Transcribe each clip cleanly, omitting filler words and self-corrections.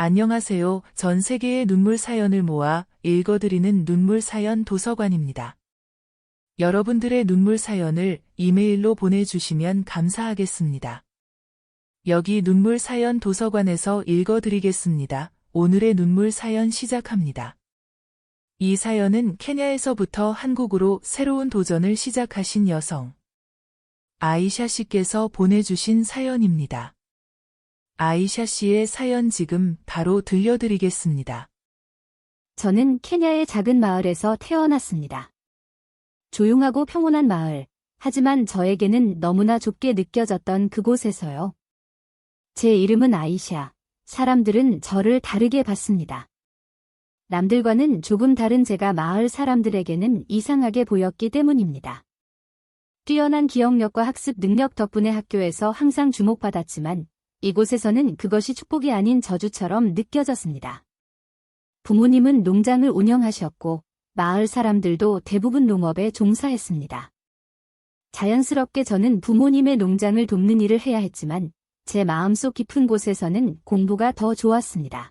안녕하세요. 전 세계의 눈물 사연을 모아 읽어드리는 눈물 사연 도서관입니다. 여러분들의 눈물 사연을 이메일로 보내주시면 감사하겠습니다. 여기 눈물 사연 도서관에서 읽어드리겠습니다. 오늘의 눈물 사연 시작합니다. 이 사연은 케냐에서부터 한국으로 새로운 도전을 시작하신 여성 아이샤 씨께서 보내주신 사연입니다. 아이샤 씨의 사연 지금 바로 들려드리겠습니다. 저는 케냐의 작은 마을에서 태어났습니다. 조용하고 평온한 마을, 하지만 저에게는 너무나 좁게 느껴졌던 그곳에서요. 제 이름은 아이샤. 사람들은 저를 다르게 봤습니다. 남들과는 조금 다른 제가 마을 사람들에게는 이상하게 보였기 때문입니다. 뛰어난 기억력과 학습 능력 덕분에 학교에서 항상 주목받았지만 이곳에서는 그것이 축복이 아닌 저주처럼 느껴졌습니다. 부모님은 농장을 운영하셨고 마을 사람들도 대부분 농업에 종사했습니다. 자연스럽게 저는 부모님의 농장을 돕는 일을 해야 했지만 제 마음속 깊은 곳에서는 공부가 더 좋았습니다.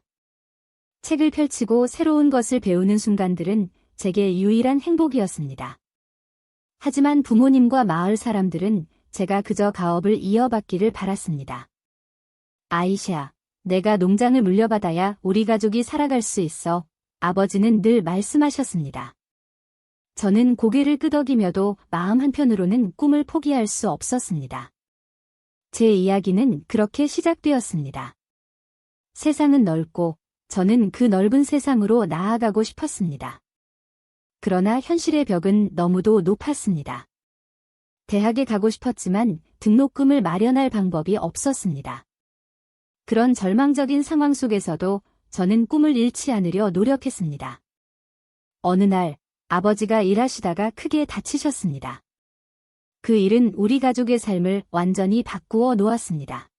책을 펼치고 새로운 것을 배우는 순간들은 제게 유일한 행복이었습니다. 하지만 부모님과 마을 사람들은 제가 그저 가업을 이어받기를 바랐습니다. 아이샤, 내가 농장을 물려받아야 우리 가족이 살아갈 수 있어. 아버지는 늘 말씀하셨습니다. 저는 고개를 끄덕이며도 마음 한편으로는 꿈을 포기할 수 없었습니다. 제 이야기는 그렇게 시작되었습니다. 세상은 넓고 저는 그 넓은 세상으로 나아가고 싶었습니다. 그러나 현실의 벽은 너무도 높았습니다. 대학에 가고 싶었지만 등록금을 마련할 방법이 없었습니다. 그런 절망적인 상황 속에서도 저는 꿈을 잃지 않으려 노력했습니다. 어느 날 아버지가 일하시다가 크게 다치셨습니다. 그 일은 우리 가족의 삶을 완전히 바꾸어 놓았습니다.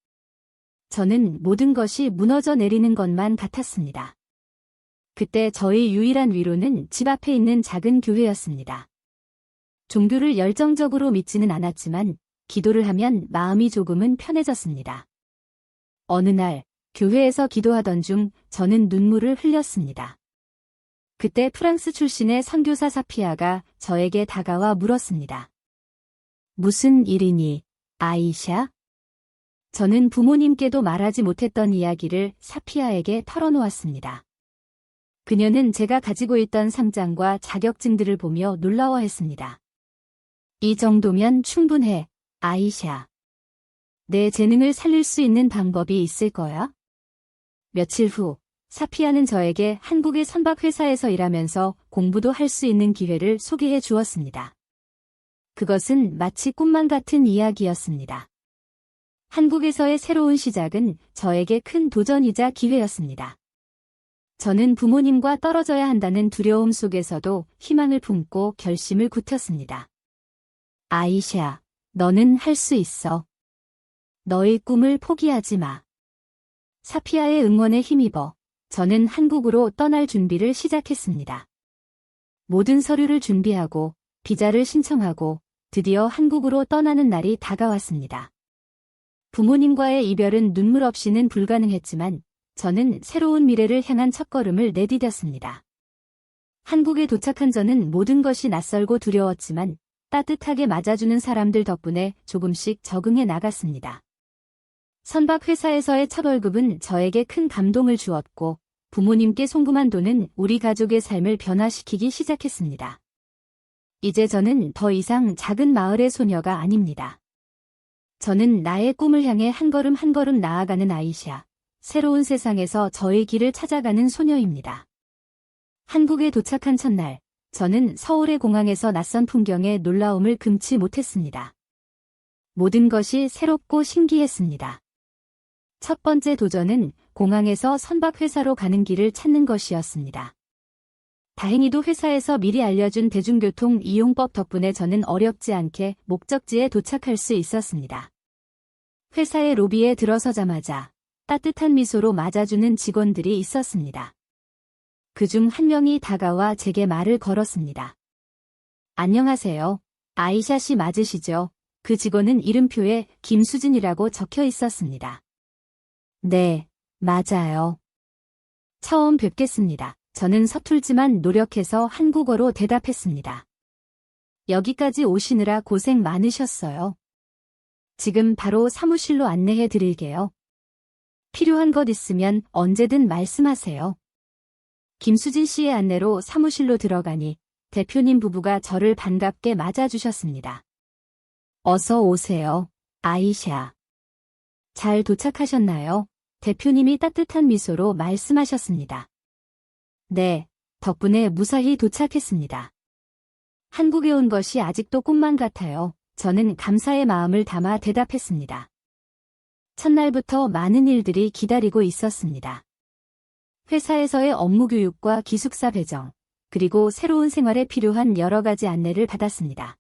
저는 모든 것이 무너져 내리는 것만 같았습니다. 그때 저의 유일한 위로는 집 앞에 있는 작은 교회였습니다. 종교를 열정적으로 믿지는 않았지만 기도를 하면 마음이 조금은 편해졌습니다. 어느 날 교회에서 기도하던 중 저는 눈물을 흘렸습니다. 그때 프랑스 출신의 선교사 사피아가 저에게 다가와 물었습니다. 무슨 일이니, 아이샤? 저는 부모님께도 말하지 못했던 이야기를 사피아에게 털어놓았습니다. 그녀는 제가 가지고 있던 상장과 자격증들을 보며 놀라워했습니다. 이 정도면 충분해, 아이샤. 내 재능을 살릴 수 있는 방법이 있을 거야? 며칠 후, 사피아는 저에게 한국의 선박회사에서 일하면서 공부도 할 수 있는 기회를 소개해 주었습니다. 그것은 마치 꿈만 같은 이야기였습니다. 한국에서의 새로운 시작은 저에게 큰 도전이자 기회였습니다. 저는 부모님과 떨어져야 한다는 두려움 속에서도 희망을 품고 결심을 굳혔습니다. 아이샤, 너는 할 수 있어. 너의 꿈을 포기하지 마. 사피아의 응원에 힘입어 저는 한국으로 떠날 준비를 시작했습니다. 모든 서류를 준비하고 비자를 신청하고 드디어 한국으로 떠나는 날이 다가왔습니다. 부모님과의 이별은 눈물 없이는 불가능했지만 저는 새로운 미래를 향한 첫걸음을 내디뎠습니다. 한국에 도착한 저는 모든 것이 낯설고 두려웠지만 따뜻하게 맞아주는 사람들 덕분에 조금씩 적응해 나갔습니다. 선박회사에서의 첫 월급은 저에게 큰 감동을 주었고 부모님께 송금한 돈은 우리 가족의 삶을 변화시키기 시작했습니다. 이제 저는 더 이상 작은 마을의 소녀가 아닙니다. 저는 나의 꿈을 향해 한 걸음 한 걸음 나아가는 아이샤, 새로운 세상에서 저의 길을 찾아가는 소녀입니다. 한국에 도착한 첫날, 저는 서울의 공항에서 낯선 풍경에 놀라움을 금치 못했습니다. 모든 것이 새롭고 신기했습니다. 첫 번째 도전은 공항에서 선박회사로 가는 길을 찾는 것이었습니다. 다행히도 회사에서 미리 알려준 대중교통 이용법 덕분에 저는 어렵지 않게 목적지에 도착할 수 있었습니다. 회사의 로비에 들어서자마자 따뜻한 미소로 맞아주는 직원들이 있었습니다. 그중 한 명이 다가와 제게 말을 걸었습니다. 안녕하세요. 아이샤 씨 맞으시죠? 그 직원은 이름표에 김수진이라고 적혀 있었습니다. 네, 맞아요. 처음 뵙겠습니다. 저는 서툴지만 노력해서 한국어로 대답했습니다. 여기까지 오시느라 고생 많으셨어요. 지금 바로 사무실로 안내해 드릴게요. 필요한 것 있으면 언제든 말씀하세요. 김수진 씨의 안내로 사무실로 들어가니 대표님 부부가 저를 반갑게 맞아주셨습니다. 어서 오세요, 아이샤. 잘 도착하셨나요? 대표님이 따뜻한 미소로 말씀하셨습니다. 네, 덕분에 무사히 도착했습니다. 한국에 온 것이 아직도 꿈만 같아요. 저는 감사의 마음을 담아 대답했습니다. 첫날부터 많은 일들이 기다리고 있었습니다. 회사에서의 업무 교육과 기숙사 배정, 그리고 새로운 생활에 필요한 여러 가지 안내를 받았습니다.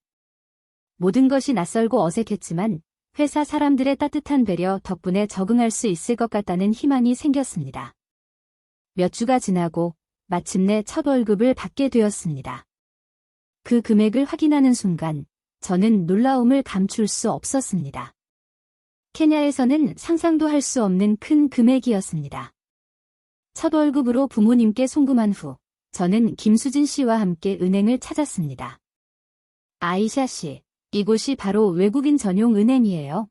모든 것이 낯설고 어색했지만 회사 사람들의 따뜻한 배려 덕분에 적응할 수 있을 것 같다는 희망이 생겼습니다. 몇 주가 지나고 마침내 첫 월급을 받게 되었습니다. 그 금액을 확인하는 순간 저는 놀라움을 감출 수 없었습니다. 케냐에서는 상상도 할 수 없는 큰 금액이었습니다. 첫 월급으로 부모님께 송금한 후 저는 김수진 씨와 함께 은행을 찾았습니다. 아이샤 씨, 이곳이 바로 외국인 전용 은행이에요.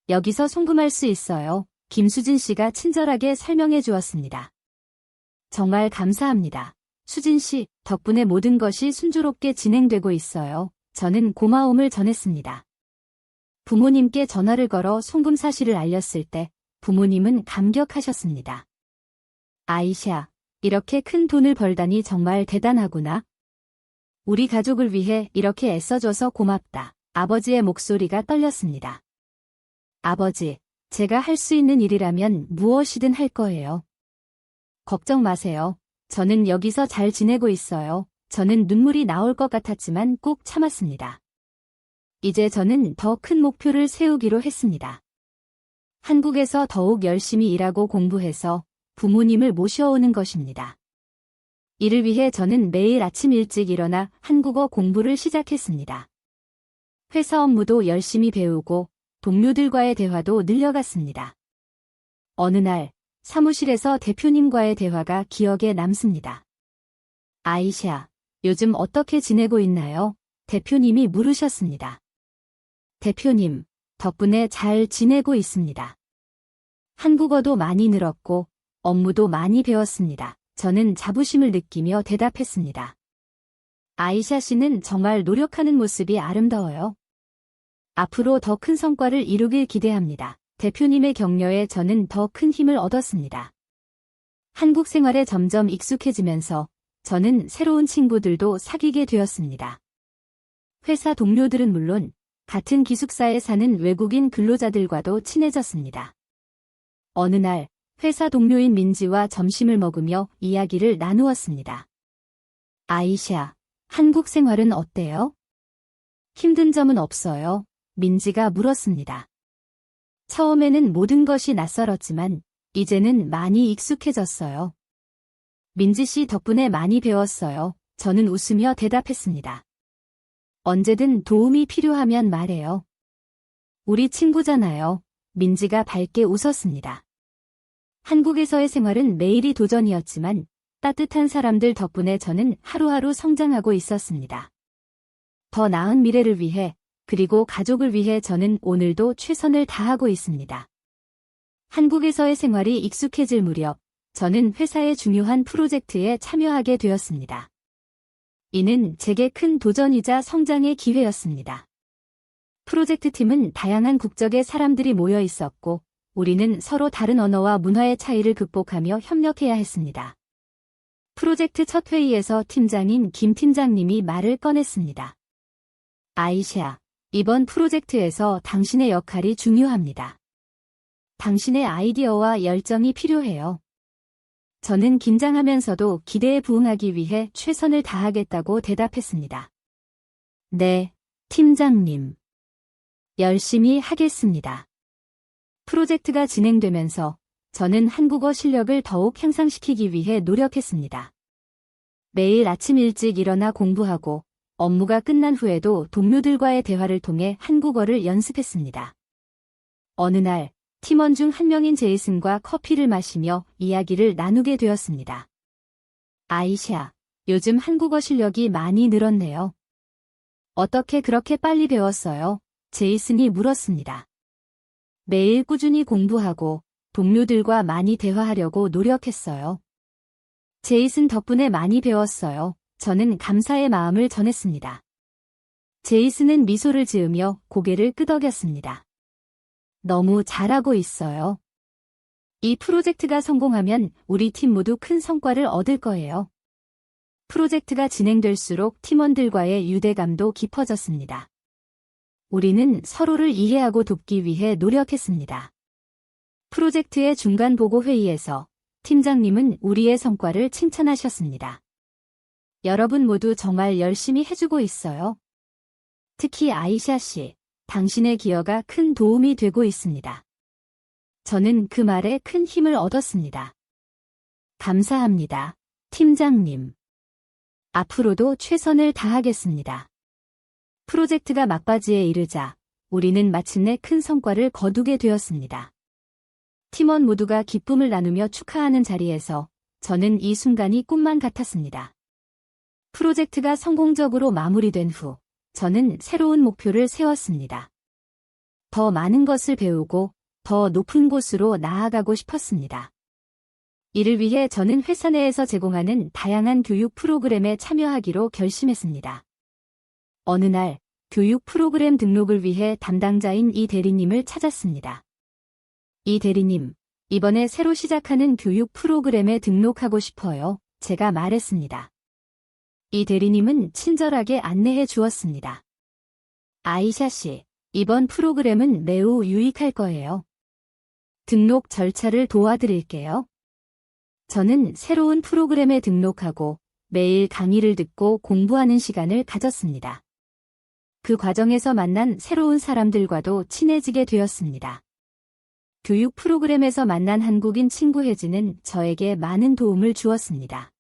여기서 송금할 수 있어요. 김수진 씨가 친절하게 설명해 주었습니다. 정말 감사합니다. 수진 씨, 덕분에 모든 것이 순조롭게 진행되고 있어요. 저는 고마움을 전했습니다. 부모님께 전화를 걸어 송금 사실을 알렸을 때 부모님은 감격하셨습니다. 아이샤, 이렇게 큰 돈을 벌다니 정말 대단하구나. 우리 가족을 위해 이렇게 애써줘서 고맙다. 아버지의 목소리가 떨렸습니다. 아버지, 제가 할 수 있는 일이라면 무엇이든 할 거예요. 걱정 마세요. 저는 여기서 잘 지내고 있어요. 저는 눈물이 나올 것 같았지만 꼭 참았습니다. 이제 저는 더 큰 목표를 세우기로 했습니다. 한국에서 더욱 열심히 일하고 공부해서 부모님을 모셔오는 것입니다. 이를 위해 저는 매일 아침 일찍 일어나 한국어 공부를 시작했습니다. 회사 업무도 열심히 배우고 동료들과의 대화도 늘려갔습니다. 어느 날 사무실에서 대표님과의 대화가 기억에 남습니다. 아이샤, 요즘 어떻게 지내고 있나요? 대표님이 물으셨습니다. 대표님, 덕분에 잘 지내고 있습니다. 한국어도 많이 늘었고 업무도 많이 배웠습니다. 저는 자부심을 느끼며 대답했습니다. 아이샤 씨는 정말 노력하는 모습이 아름다워요. 앞으로 더 큰 성과를 이루길 기대합니다. 대표님의 격려에 저는 더 큰 힘을 얻었습니다. 한국 생활에 점점 익숙해지면서 저는 새로운 친구들도 사귀게 되었습니다. 회사 동료들은 물론 같은 기숙사에 사는 외국인 근로자들과도 친해졌습니다. 어느 날 회사 동료인 민지와 점심을 먹으며 이야기를 나누었습니다. 아이샤, 한국 생활은 어때요? 힘든 점은 없어요? 민지가 물었습니다. 처음에는 모든 것이 낯설었지만 이제는 많이 익숙해졌어요. 민지 씨 덕분에 많이 배웠어요. 저는 웃으며 대답했습니다. 언제든 도움이 필요하면 말해요. 우리 친구잖아요. 민지가 밝게 웃었습니다. 한국에서의 생활은 매일이 도전이었지만 따뜻한 사람들 덕분에 저는 하루하루 성장하고 있었습니다. 더 나은 미래를 위해 그리고 가족을 위해 저는 오늘도 최선을 다하고 있습니다. 한국에서의 생활이 익숙해질 무렵 저는 회사의 중요한 프로젝트에 참여하게 되었습니다. 이는 제게 큰 도전이자 성장의 기회였습니다. 프로젝트 팀은 다양한 국적의 사람들이 모여 있었고 우리는 서로 다른 언어와 문화의 차이를 극복하며 협력해야 했습니다. 프로젝트 첫 회의에서 팀장인 김 팀장님이 말을 꺼냈습니다. 아이샤, 이번 프로젝트에서 당신의 역할이 중요합니다. 당신의 아이디어와 열정이 필요해요. 저는 긴장하면서도 기대에 부응하기 위해 최선을 다하겠다고 대답했습니다. 네, 팀장님. 열심히 하겠습니다. 프로젝트가 진행되면서 저는 한국어 실력을 더욱 향상시키기 위해 노력했습니다. 매일 아침 일찍 일어나 공부하고 업무가 끝난 후에도 동료들과의 대화를 통해 한국어를 연습했습니다. 어느 날 팀원 중 한 명인 제이슨과 커피를 마시며 이야기를 나누게 되었습니다. 아이샤, 요즘 한국어 실력이 많이 늘었네요. 어떻게 그렇게 빨리 배웠어요? 제이슨이 물었습니다. 매일 꾸준히 공부하고 동료들과 많이 대화하려고 노력했어요. 제이슨 덕분에 많이 배웠어요. 저는 감사의 마음을 전했습니다. 제이슨은 미소를 지으며 고개를 끄덕였습니다. 너무 잘하고 있어요. 이 프로젝트가 성공하면 우리 팀 모두 큰 성과를 얻을 거예요. 프로젝트가 진행될수록 팀원들과의 유대감도 깊어졌습니다. 우리는 서로를 이해하고 돕기 위해 노력했습니다. 프로젝트의 중간 보고 회의에서 팀장님은 우리의 성과를 칭찬하셨습니다. 여러분 모두 정말 열심히 해주고 있어요. 특히 아이샤 씨, 당신의 기여가 큰 도움이 되고 있습니다. 저는 그 말에 큰 힘을 얻었습니다. 감사합니다, 팀장님. 앞으로도 최선을 다하겠습니다. 프로젝트가 막바지에 이르자 우리는 마침내 큰 성과를 거두게 되었습니다. 팀원 모두가 기쁨을 나누며 축하하는 자리에서 저는 이 순간이 꿈만 같았습니다. 프로젝트가 성공적으로 마무리된 후 저는 새로운 목표를 세웠습니다. 더 많은 것을 배우고 더 높은 곳으로 나아가고 싶었습니다. 이를 위해 저는 회사 내에서 제공하는 다양한 교육 프로그램에 참여하기로 결심했습니다. 어느 날 교육 프로그램 등록을 위해 담당자인 이 대리님을 찾았습니다. 이 대리님, 이번에 새로 시작하는 교육 프로그램에 등록하고 싶어요. 제가 말했습니다. 이 대리님은 친절하게 안내해 주었습니다. 아이샤 씨, 이번 프로그램은 매우 유익할 거예요. 등록 절차를 도와드릴게요. 저는 새로운 프로그램에 등록하고 매일 강의를 듣고 공부하는 시간을 가졌습니다. 그 과정에서 만난 새로운 사람들과도 친해지게 되었습니다. 교육 프로그램에서 만난 한국인 친구 혜진은 저에게 많은 도움을 주었습니다.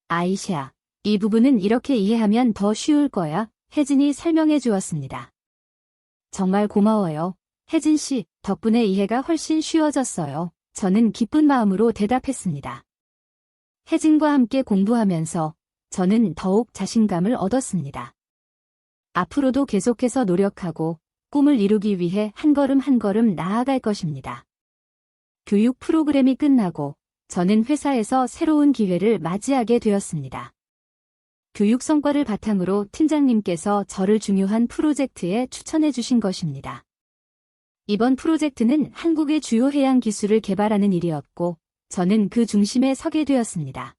아이샤, 이 부분은 이렇게 이해하면 더 쉬울 거야. 혜진이 설명해 주었습니다. 정말 고마워요. 혜진 씨, 덕분에 이해가 훨씬 쉬워졌어요. 저는 기쁜 마음으로 대답했습니다. 혜진과 함께 공부하면서 저는 더욱 자신감을 얻었습니다. 앞으로도 계속해서 노력하고 꿈을 이루기 위해 한 걸음 한 걸음 나아갈 것입니다. 교육 프로그램이 끝나고 저는 회사에서 새로운 기회를 맞이하게 되었습니다. 교육 성과를 바탕으로 팀장님께서 저를 중요한 프로젝트에 추천해 주신 것입니다. 이번 프로젝트는 한국의 주요 해양 기술을 개발하는 일이었고 저는 그 중심에 서게 되었습니다.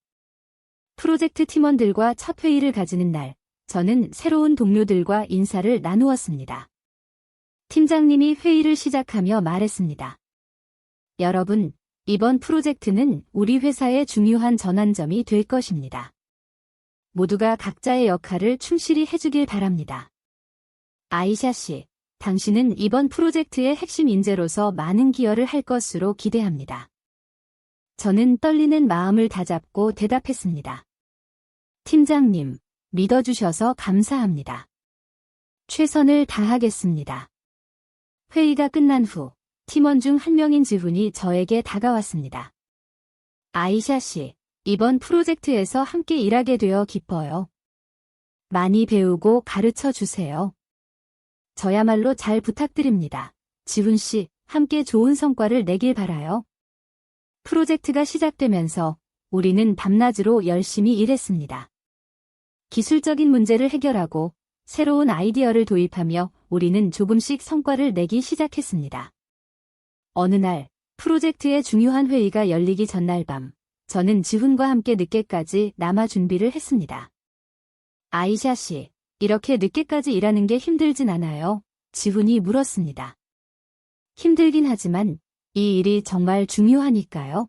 프로젝트 팀원들과 첫 회의를 가지는 날, 저는 새로운 동료들과 인사를 나누었습니다. 팀장님이 회의를 시작하며 말했습니다. 여러분, 이번 프로젝트는 우리 회사의 중요한 전환점이 될 것입니다. 모두가 각자의 역할을 충실히 해주길 바랍니다. 아이샤 씨, 당신은 이번 프로젝트의 핵심 인재로서 많은 기여를 할 것으로 기대합니다. 저는 떨리는 마음을 다잡고 대답했습니다. 팀장님, 믿어주셔서 감사합니다. 최선을 다하겠습니다. 회의가 끝난 후 팀원 중 한 명인 지훈이 저에게 다가왔습니다. 아이샤 씨, 이번 프로젝트에서 함께 일하게 되어 기뻐요. 많이 배우고 가르쳐 주세요. 저야말로 잘 부탁드립니다. 지훈 씨, 함께 좋은 성과를 내길 바라요. 프로젝트가 시작되면서 우리는 밤낮으로 열심히 일했습니다. 기술적인 문제를 해결하고 새로운 아이디어를 도입하며 우리는 조금씩 성과를 내기 시작했습니다. 어느 날 프로젝트의 중요한 회의가 열리기 전날 밤, 저는 지훈과 함께 늦게까지 남아 준비를 했습니다. 아이샤 씨, 이렇게 늦게까지 일하는 게 힘들진 않아요? 지훈이 물었습니다. 힘들긴 하지만 이 일이 정말 중요하니까요.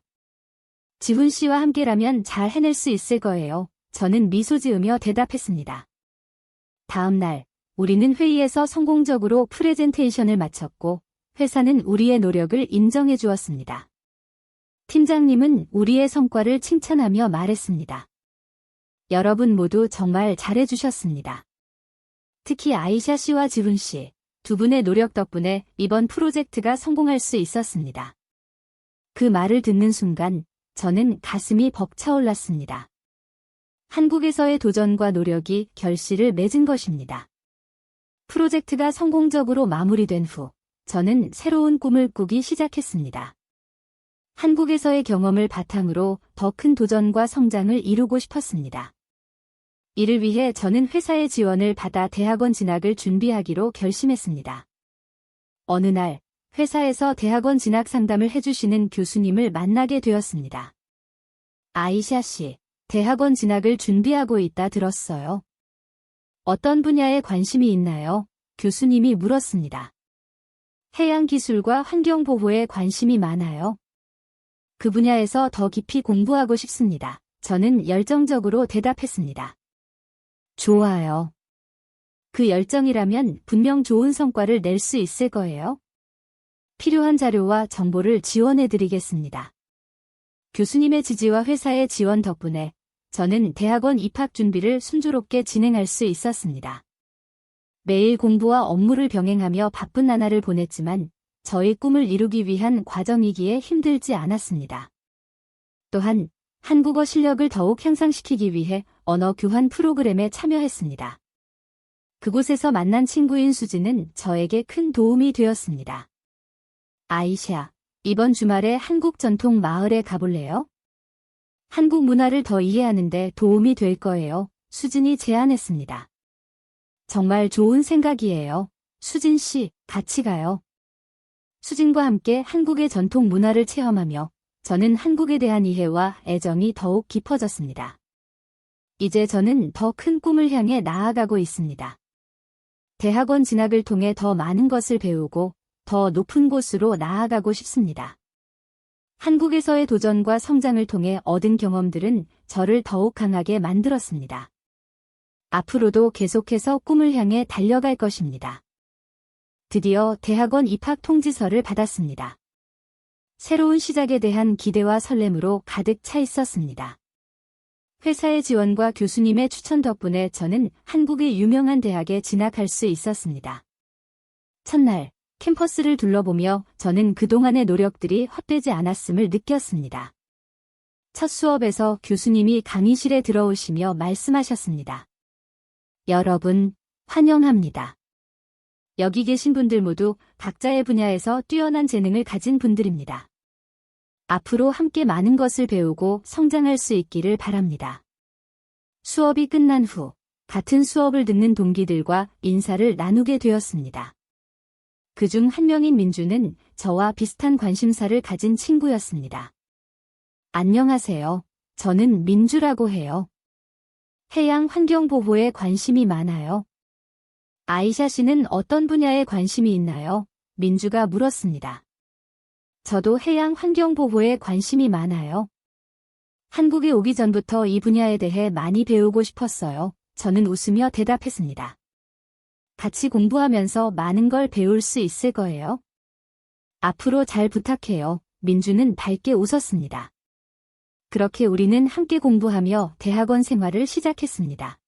지훈 씨와 함께라면 잘 해낼 수 있을 거예요. 저는 미소 지으며 대답했습니다. 다음 날, 우리는 회의에서 성공적으로 프레젠테이션을 마쳤고 회사는 우리의 노력을 인정해 주었습니다. 팀장님은 우리의 성과를 칭찬하며 말했습니다. 여러분 모두 정말 잘해주셨습니다. 특히 아이샤 씨와 지훈 씨, 두 분의 노력 덕분에 이번 프로젝트가 성공할 수 있었습니다. 그 말을 듣는 순간 저는 가슴이 벅차올랐습니다. 한국에서의 도전과 노력이 결실을 맺은 것입니다. 프로젝트가 성공적으로 마무리된 후 저는 새로운 꿈을 꾸기 시작했습니다. 한국에서의 경험을 바탕으로 더 큰 도전과 성장을 이루고 싶었습니다. 이를 위해 저는 회사의 지원을 받아 대학원 진학을 준비하기로 결심했습니다. 어느 날 회사에서 대학원 진학 상담을 해주시는 교수님을 만나게 되었습니다. 아이샤 씨, 대학원 진학을 준비하고 있다 들었어요. 어떤 분야에 관심이 있나요? 교수님이 물었습니다. 해양기술과 환경보호에 관심이 많아요. 그 분야에서 더 깊이 공부하고 싶습니다. 저는 열정적으로 대답했습니다. 좋아요. 그 열정이라면 분명 좋은 성과를 낼 수 있을 거예요. 필요한 자료와 정보를 지원해드리겠습니다. 교수님의 지지와 회사의 지원 덕분에 저는 대학원 입학 준비를 순조롭게 진행할 수 있었습니다. 매일 공부와 업무를 병행하며 바쁜 나날을 보냈지만 저의 꿈을 이루기 위한 과정이기에 힘들지 않았습니다. 또한 한국어 실력을 더욱 향상시키기 위해 언어 교환 프로그램에 참여했습니다. 그곳에서 만난 친구인 수지는 저에게 큰 도움이 되었습니다. 아이샤, 이번 주말에 한국 전통 마을에 가볼래요? 한국 문화를 더 이해하는 데 도움이 될 거예요. 수진이 제안했습니다. 정말 좋은 생각이에요. 수진 씨, 같이 가요. 수진과 함께 한국의 전통 문화를 체험하며 저는 한국에 대한 이해와 애정이 더욱 깊어졌습니다. 이제 저는 더 큰 꿈을 향해 나아가고 있습니다. 대학원 진학을 통해 더 많은 것을 배우고 더 높은 곳으로 나아가고 싶습니다. 한국에서의 도전과 성장을 통해 얻은 경험들은 저를 더욱 강하게 만들었습니다. 앞으로도 계속해서 꿈을 향해 달려갈 것입니다. 드디어 대학원 입학 통지서를 받았습니다. 새로운 시작에 대한 기대와 설렘으로 가득 차 있었습니다. 회사의 지원과 교수님의 추천 덕분에 저는 한국의 유명한 대학에 진학할 수 있었습니다. 첫날, 캠퍼스를 둘러보며 저는 그동안의 노력들이 헛되지 않았음을 느꼈습니다. 첫 수업에서 교수님이 강의실에 들어오시며 말씀하셨습니다. 여러분, 환영합니다. 여기 계신 분들 모두 각자의 분야에서 뛰어난 재능을 가진 분들입니다. 앞으로 함께 많은 것을 배우고 성장할 수 있기를 바랍니다. 수업이 끝난 후 같은 수업을 듣는 동기들과 인사를 나누게 되었습니다. 그중 한 명인 민주는 저와 비슷한 관심사를 가진 친구였습니다. 안녕하세요. 저는 민주라고 해요. 해양 환경 보호에 관심이 많아요. 아이샤 씨는 어떤 분야에 관심이 있나요? 민주가 물었습니다. 저도 해양 환경 보호에 관심이 많아요. 한국에 오기 전부터 이 분야에 대해 많이 배우고 싶었어요. 저는 웃으며 대답했습니다. 같이 공부하면서 많은 걸 배울 수 있을 거예요. 앞으로 잘 부탁해요. 민주는 밝게 웃었습니다. 그렇게 우리는 함께 공부하며 대학원 생활을 시작했습니다.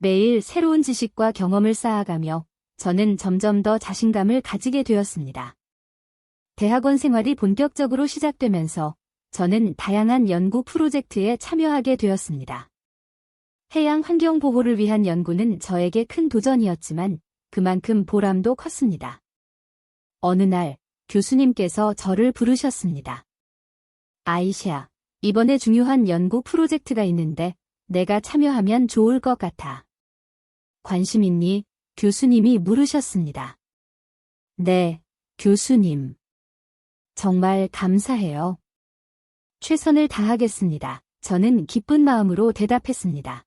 매일 새로운 지식과 경험을 쌓아가며 저는 점점 더 자신감을 가지게 되었습니다. 대학원 생활이 본격적으로 시작되면서 저는 다양한 연구 프로젝트에 참여하게 되었습니다. 해양 환경 보호를 위한 연구는 저에게 큰 도전이었지만 그만큼 보람도 컸습니다. 어느 날 교수님께서 저를 부르셨습니다. 아이샤, 이번에 중요한 연구 프로젝트가 있는데 내가 참여하면 좋을 것 같아. 관심 있니? 교수님이 물으셨습니다. 네, 교수님. 정말 감사해요. 최선을 다하겠습니다. 저는 기쁜 마음으로 대답했습니다.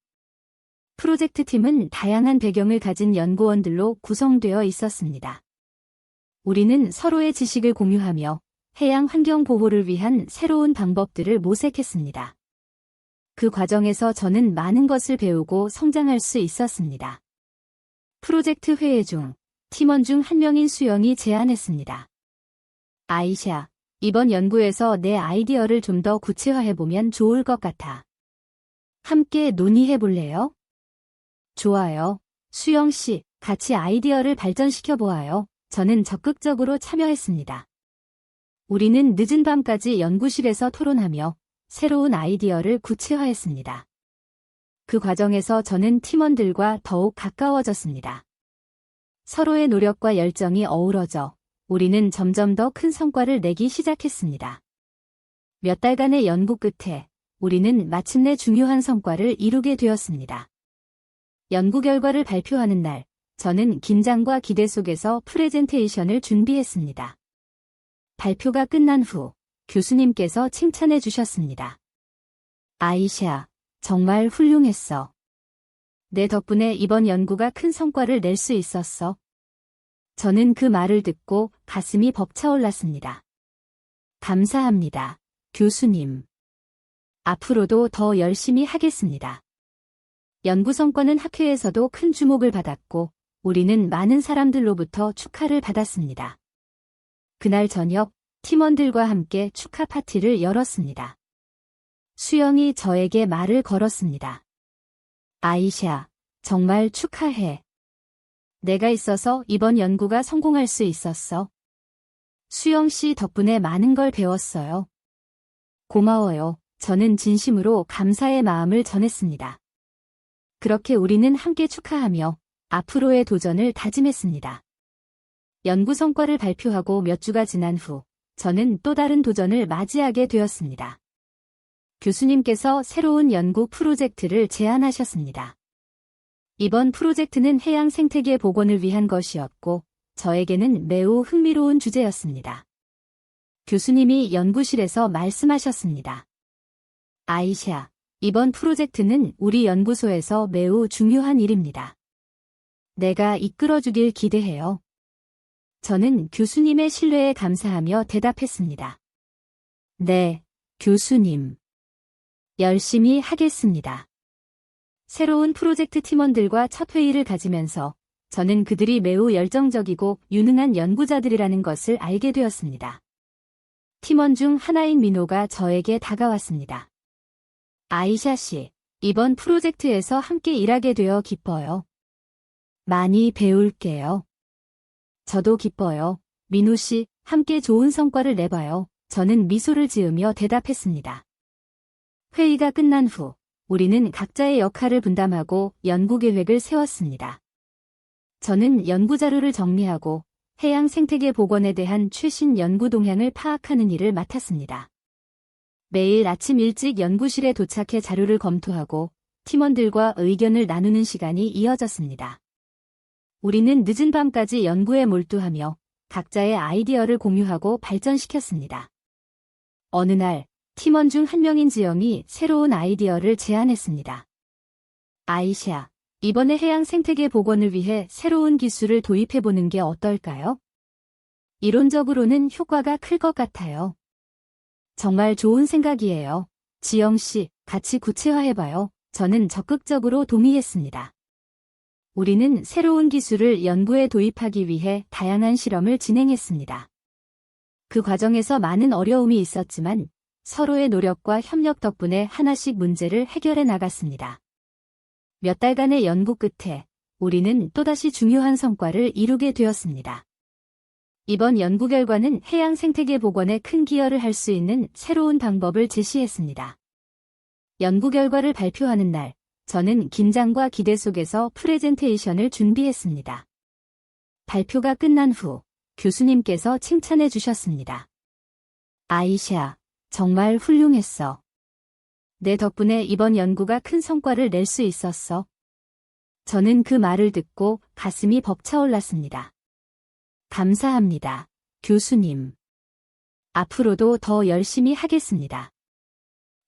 프로젝트 팀은 다양한 배경을 가진 연구원들로 구성되어 있었습니다. 우리는 서로의 지식을 공유하며 해양 환경 보호를 위한 새로운 방법들을 모색했습니다. 그 과정에서 저는 많은 것을 배우고 성장할 수 있었습니다. 프로젝트 회의 중 팀원 중 한 명인 수영이 제안했습니다. 아이샤, 이번 연구에서 내 아이디어를 좀 더 구체화해보면 좋을 것 같아. 함께 논의해볼래요? 좋아요. 수영 씨, 같이 아이디어를 발전시켜 보아요. 저는 적극적으로 참여했습니다. 우리는 늦은 밤까지 연구실에서 토론하며 새로운 아이디어를 구체화했습니다. 그 과정에서 저는 팀원들과 더욱 가까워졌습니다. 서로의 노력과 열정이 어우러져 우리는 점점 더 큰 성과를 내기 시작했습니다. 몇 달간의 연구 끝에 우리는 마침내 중요한 성과를 이루게 되었습니다. 연구 결과를 발표하는 날, 저는 긴장과 기대 속에서 프레젠테이션을 준비했습니다. 발표가 끝난 후 교수님께서 칭찬해 주셨습니다. 아이샤, 정말 훌륭했어. 내 덕분에 이번 연구가 큰 성과를 낼 수 있었어. 저는 그 말을 듣고 가슴이 벅차올랐습니다. 감사합니다, 교수님. 앞으로도 더 열심히 하겠습니다. 연구 성과는 학회에서도 큰 주목을 받았고, 우리는 많은 사람들로부터 축하를 받았습니다. 그날 저녁, 팀원들과 함께 축하 파티를 열었습니다. 수영이 저에게 말을 걸었습니다. 아이샤, 정말 축하해. 내가 있어서 이번 연구가 성공할 수 있었어. 수영 씨 덕분에 많은 걸 배웠어요. 고마워요. 저는 진심으로 감사의 마음을 전했습니다. 그렇게 우리는 함께 축하하며 앞으로의 도전을 다짐했습니다. 연구 성과를 발표하고 몇 주가 지난 후, 저는 또 다른 도전을 맞이하게 되었습니다. 교수님께서 새로운 연구 프로젝트를 제안하셨습니다. 이번 프로젝트는 해양 생태계 복원을 위한 것이었고, 저에게는 매우 흥미로운 주제였습니다. 교수님이 연구실에서 말씀하셨습니다. 아이샤, 이번 프로젝트는 우리 연구소에서 매우 중요한 일입니다. 내가 이끌어주길 기대해요. 저는 교수님의 신뢰에 감사하며 대답했습니다. 네, 교수님. 열심히 하겠습니다. 새로운 프로젝트 팀원들과 첫 회의를 가지면서 저는 그들이 매우 열정적이고 유능한 연구자들이라는 것을 알게 되었습니다. 팀원 중 하나인 민호가 저에게 다가왔습니다. 아이샤 씨, 이번 프로젝트에서 함께 일하게 되어 기뻐요. 많이 배울게요. 저도 기뻐요. 민호 씨, 함께 좋은 성과를 내봐요. 저는 미소를 지으며 대답했습니다. 회의가 끝난 후, 우리는 각자의 역할을 분담하고 연구 계획을 세웠습니다. 저는 연구 자료를 정리하고 해양 생태계 복원에 대한 최신 연구 동향을 파악하는 일을 맡았습니다. 매일 아침 일찍 연구실에 도착해 자료를 검토하고 팀원들과 의견을 나누는 시간이 이어졌습니다. 우리는 늦은 밤까지 연구에 몰두하며 각자의 아이디어를 공유하고 발전시켰습니다. 어느 날, 팀원 중 한 명인 지영이 새로운 아이디어를 제안했습니다. 아이샤, 이번에 해양 생태계 복원을 위해 새로운 기술을 도입해보는 게 어떨까요? 이론적으로는 효과가 클 것 같아요. 정말 좋은 생각이에요. 지영 씨, 같이 구체화해봐요. 저는 적극적으로 동의했습니다. 우리는 새로운 기술을 연구에 도입하기 위해 다양한 실험을 진행했습니다. 그 과정에서 많은 어려움이 있었지만 서로의 노력과 협력 덕분에 하나씩 문제를 해결해 나갔습니다. 몇 달간의 연구 끝에 우리는 또다시 중요한 성과를 이루게 되었습니다. 이번 연구 결과는 해양 생태계 복원에 큰 기여를 할 수 있는 새로운 방법을 제시했습니다. 연구 결과를 발표하는 날, 저는 긴장과 기대 속에서 프레젠테이션을 준비했습니다. 발표가 끝난 후 교수님께서 칭찬해 주셨습니다. 아이샤, 정말 훌륭했어. 내 덕분에 이번 연구가 큰 성과를 낼 수 있었어. 저는 그 말을 듣고 가슴이 벅차올랐습니다. 감사합니다, 교수님. 앞으로도 더 열심히 하겠습니다.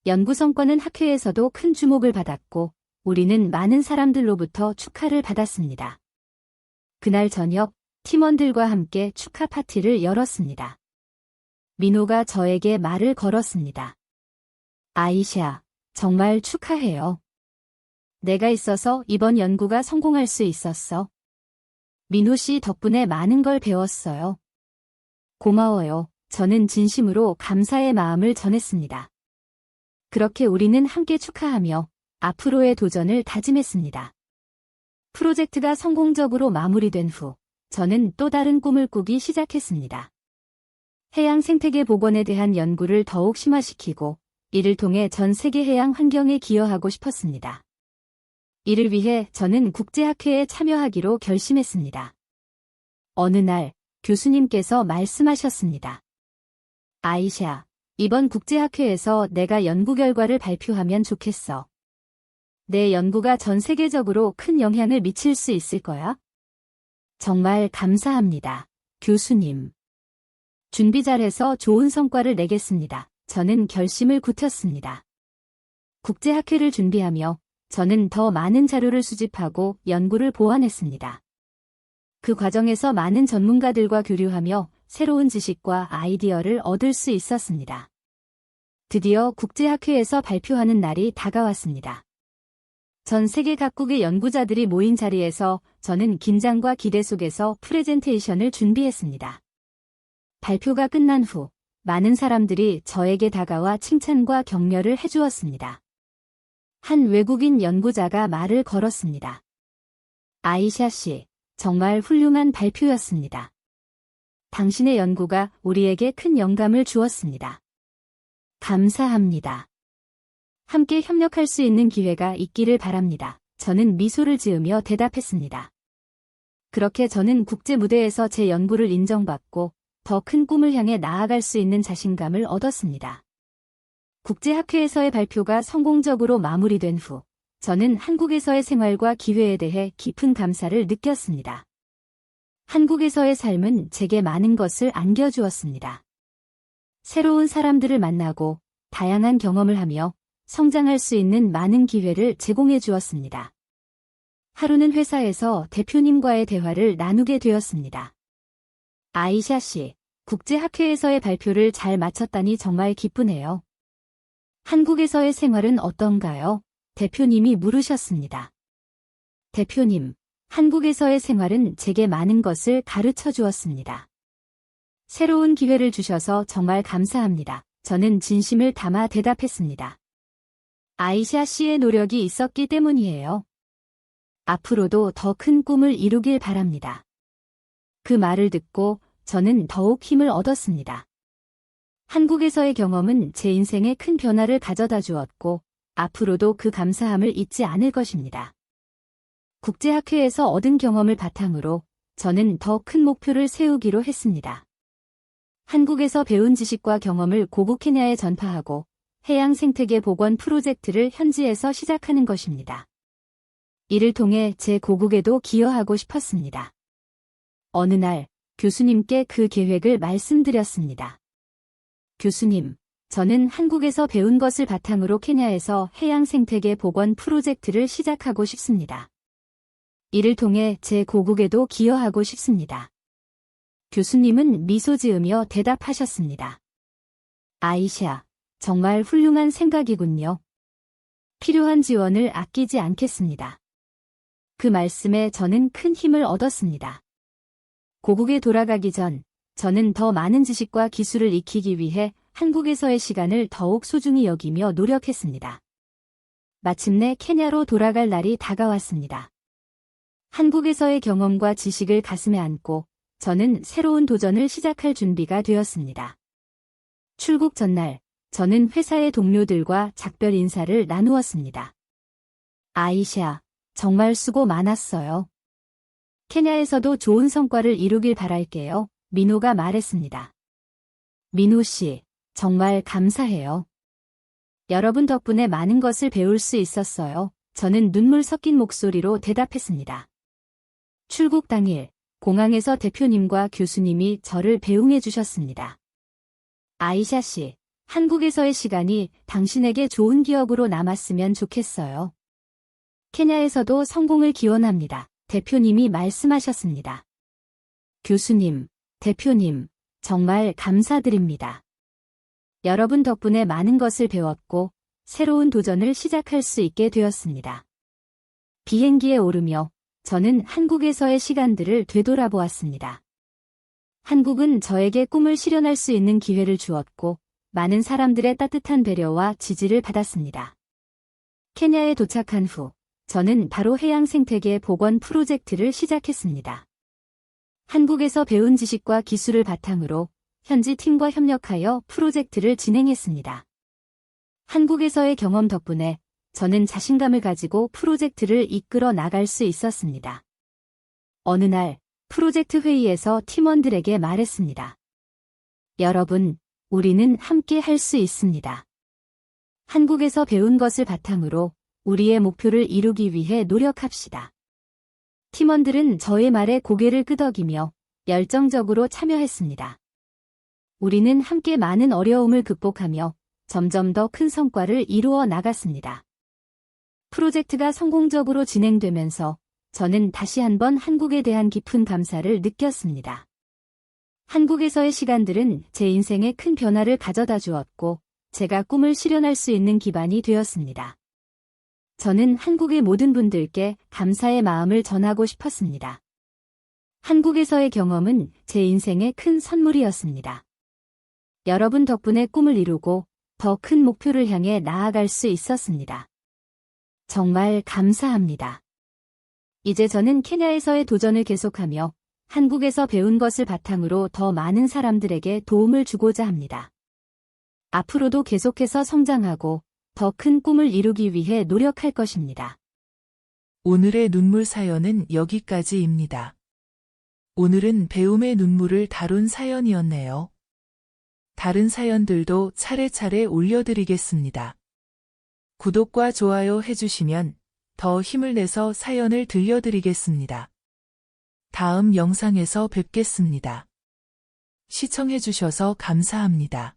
연구 성과는 학회에서도 큰 주목을 받았고, 우리는 많은 사람들로부터 축하를 받았습니다. 그날 저녁, 팀원들과 함께 축하 파티를 열었습니다. 민호가 저에게 말을 걸었습니다. 아이샤, 정말 축하해요. 내가 있어서 이번 연구가 성공할 수 있었어. 민호 씨 덕분에 많은 걸 배웠어요. 고마워요. 저는 진심으로 감사의 마음을 전했습니다. 그렇게 우리는 함께 축하하며 앞으로의 도전을 다짐했습니다. 프로젝트가 성공적으로 마무리된 후 저는 또 다른 꿈을 꾸기 시작했습니다. 해양 생태계 복원에 대한 연구를 더욱 심화시키고 이를 통해 전 세계 해양 환경에 기여하고 싶었습니다. 이를 위해 저는 국제학회에 참여하기로 결심했습니다. 어느 날 교수님께서 말씀하셨습니다. 아이샤, 이번 국제학회에서 내가 연구 결과를 발표하면 좋겠어. 내 연구가 전 세계적으로 큰 영향을 미칠 수 있을 거야. 정말 감사합니다, 교수님. 준비 잘해서 좋은 성과를 내겠습니다. 저는 결심을 굳혔습니다. 국제학회를 준비하며 저는 더 많은 자료를 수집하고 연구를 보완했습니다. 그 과정에서 많은 전문가들과 교류하며 새로운 지식과 아이디어를 얻을 수 있었습니다. 드디어 국제학회에서 발표하는 날이 다가왔습니다. 전 세계 각국의 연구자들이 모인 자리에서 저는 긴장과 기대 속에서 프레젠테이션을 준비했습니다. 발표가 끝난 후 많은 사람들이 저에게 다가와 칭찬과 격려를 해주었습니다. 한 외국인 연구자가 말을 걸었습니다. 아이샤 씨, 정말 훌륭한 발표였습니다. 당신의 연구가 우리에게 큰 영감을 주었습니다. 감사합니다. 함께 협력할 수 있는 기회가 있기를 바랍니다. 저는 미소를 지으며 대답했습니다. 그렇게 저는 국제 무대에서 제 연구를 인정받고 더 큰 꿈을 향해 나아갈 수 있는 자신감을 얻었습니다. 국제학회에서의 발표가 성공적으로 마무리된 후 저는 한국에서의 생활과 기회에 대해 깊은 감사를 느꼈습니다. 한국에서의 삶은 제게 많은 것을 안겨주었습니다. 새로운 사람들을 만나고 다양한 경험을 하며 성장할 수 있는 많은 기회를 제공해 주었습니다. 하루는 회사에서 대표님과의 대화를 나누게 되었습니다. 아이샤 씨, 국제학회에서의 발표를 잘 마쳤다니 정말 기쁘네요. 한국에서의 생활은 어떤가요? 대표님이 물으셨습니다. 대표님, 한국에서의 생활은 제게 많은 것을 가르쳐 주었습니다. 새로운 기회를 주셔서 정말 감사합니다. 저는 진심을 담아 대답했습니다. 아이샤 씨의 노력이 있었기 때문이에요. 앞으로도 더 큰 꿈을 이루길 바랍니다. 그 말을 듣고 저는 더욱 힘을 얻었습니다. 한국에서의 경험은 제 인생에 큰 변화를 가져다 주었고 앞으로도 그 감사함을 잊지 않을 것입니다. 국제학회에서 얻은 경험을 바탕으로 저는 더 큰 목표를 세우기로 했습니다. 한국에서 배운 지식과 경험을 고국 케냐에 전파하고 해양 생태계 복원 프로젝트를 현지에서 시작하는 것입니다. 이를 통해 제 고국에도 기여하고 싶었습니다. 어느 날 교수님께 그 계획을 말씀드렸습니다. 교수님, 저는 한국에서 배운 것을 바탕으로 케냐에서 해양 생태계 복원 프로젝트를 시작하고 싶습니다. 이를 통해 제 고국에도 기여하고 싶습니다. 교수님은 미소 지으며 대답하셨습니다. 아이샤, 정말 훌륭한 생각이군요. 필요한 지원을 아끼지 않겠습니다. 그 말씀에 저는 큰 힘을 얻었습니다. 고국에 돌아가기 전 저는 더 많은 지식과 기술을 익히기 위해 한국에서의 시간을 더욱 소중히 여기며 노력했습니다. 마침내 케냐로 돌아갈 날이 다가왔습니다. 한국에서의 경험과 지식을 가슴에 안고 저는 새로운 도전을 시작할 준비가 되었습니다. 출국 전날, 저는 회사의 동료들과 작별 인사를 나누었습니다. 아이샤, 정말 수고 많았어요. 케냐에서도 좋은 성과를 이루길 바랄게요. 민호가 말했습니다. 민호 씨, 정말 감사해요. 여러분 덕분에 많은 것을 배울 수 있었어요. 저는 눈물 섞인 목소리로 대답했습니다. 출국 당일, 공항에서 대표님과 교수님이 저를 배웅해 주셨습니다. 아이샤 씨, 한국에서의 시간이 당신에게 좋은 기억으로 남았으면 좋겠어요. 케냐에서도 성공을 기원합니다. 대표님이 말씀하셨습니다. 교수님, 대표님, 정말 감사드립니다. 여러분 덕분에 많은 것을 배웠고 새로운 도전을 시작할 수 있게 되었습니다. 비행기에 오르며 저는 한국에서의 시간들을 되돌아보았습니다. 한국은 저에게 꿈을 실현할 수 있는 기회를 주었고 많은 사람들의 따뜻한 배려와 지지를 받았습니다. 케냐에 도착한 후 저는 바로 해양생태계 복원 프로젝트를 시작했습니다. 한국에서 배운 지식과 기술을 바탕으로 현지 팀과 협력하여 프로젝트를 진행했습니다. 한국에서의 경험 덕분에 저는 자신감을 가지고 프로젝트를 이끌어 나갈 수 있었습니다. 어느 날 프로젝트 회의에서 팀원들에게 말했습니다. 여러분, 우리는 함께 할 수 있습니다. 한국에서 배운 것을 바탕으로 우리의 목표를 이루기 위해 노력합시다. 팀원들은 저의 말에 고개를 끄덕이며 열정적으로 참여했습니다. 우리는 함께 많은 어려움을 극복하며 점점 더 큰 성과를 이루어 나갔습니다. 프로젝트가 성공적으로 진행되면서 저는 다시 한번 한국에 대한 깊은 감사를 느꼈습니다. 한국에서의 시간들은 제 인생에 큰 변화를 가져다 주었고, 제가 꿈을 실현할 수 있는 기반이 되었습니다. 저는 한국의 모든 분들께 감사의 마음을 전하고 싶었습니다. 한국에서의 경험은 제 인생의 큰 선물이었습니다. 여러분 덕분에 꿈을 이루고 더 큰 목표를 향해 나아갈 수 있었습니다. 정말 감사합니다. 이제 저는 케냐에서의 도전을 계속하며 한국에서 배운 것을 바탕으로 더 많은 사람들에게 도움을 주고자 합니다. 앞으로도 계속해서 성장하고 더 큰 꿈을 이루기 위해 노력할 것입니다. 오늘의 눈물 사연은 여기까지입니다. 오늘은 배움의 눈물을 다룬 사연이었네요. 다른 사연들도 차례차례 올려드리겠습니다. 구독과 좋아요 해주시면 더 힘을 내서 사연을 들려드리겠습니다. 다음 영상에서 뵙겠습니다. 시청해주셔서 감사합니다.